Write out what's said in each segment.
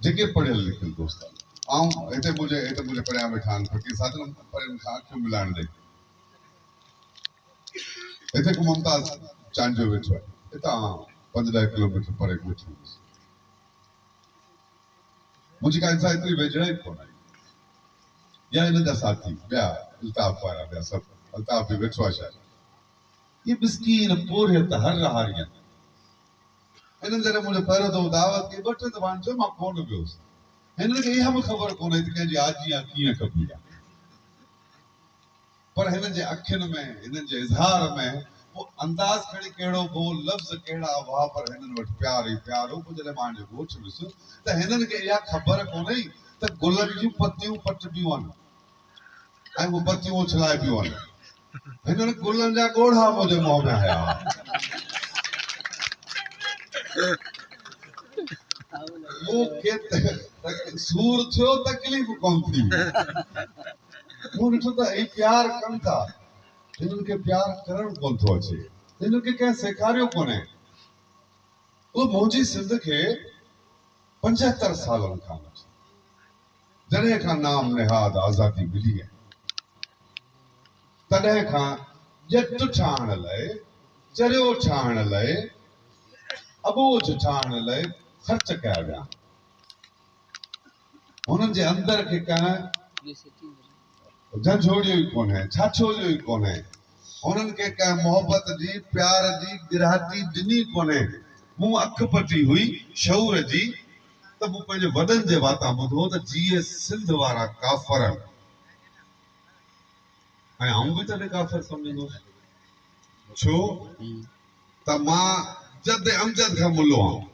जेके पढ़ियल लिखियल दोस्त आऊं हिते मुझे पढ़िया वेठा आहिनि फकीर साधन पर मूंखां अखियूं मिलाइण ॾे हिते को मुमताज चांजो वेठो आहे हितां 15 किलोमीटर परे वेठो मुझी का इंसान इतनी वेझड़ाई कोन आई या हिन जा साथी ॿिया अल्ताफ वारा ॿिया सभु अल्ताफ बि वेठो आहे शायदि ये मिस्कीन पोरियत हर रहारिया हिननि जॾहिं मुंहिंजो पहिरियों दफ़ो दावत कई 2-3 दफ़ा चयो मां कोन वियुसि हिननि खे इहा बि ख़बर कोन्हे त कंहिंजी आजी आहे कीअं कबी आहे पर हिननि जे अखियुनि में हिननि जे इज़हार में वो अंदाज़ खणी कहिड़ो हो लफ़्ज़ कहिड़ा हुआ पर हिननि वटि प्यार ई प्यार हो पोइ जॾहिं मां हिनजो ॻोठ ॾिसो त हिननि खे इहा ख़बर कोन्हे त गुलनि जूं पतियूं पटिबियूं आहिनि ऐं उहे पतियूं उछलाइबियूं आहिनि हिननि गुलनि जा ॻोढ़ा मुंहिंजे मुंहं में हया वो के सूर थियो तकलीफ़ कोन थी मूं ॾिठो त ही प्यार कनि था हिननि खे प्यार करणु कोन थो अचे हिननि खे कंहिं सेखारियो कोन्हे उहो मुंहिंजी सिंध खे 75 सालनि खां वठी जॾहिं खां नाम निहाद आज़ादी मिली आहे तॾहिं खां ॼट ठाहिण लाइ चरियो ठाहिण लाइ अबोझ ठाहिण लाइ ख़र्च कया विया हुननि जे अंदर खे कंहिं झंझोड़ियो ई कोन्हे छाछोलियो ई कोन्हे हुननि खे कंहिं मोहबत जी प्यार जी गिराकी ॾिनी कोन्हे मूं अखि पटी हुई शऊर जी त मूं पंहिंजे वॾनि जे वाता ॿुधो त जीअं सिंध वारा काफ़र ऐं आऊं बि तॾहिं काफ़र सम्झंदुसि छो त मां जद अमजद खां मुलो आहियां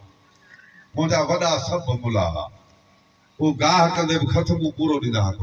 मुंहिंजा वॾा सभु मुला हुआ उहो गाह कंदे बि ख़त मूं पूरो ॾींदा हुआ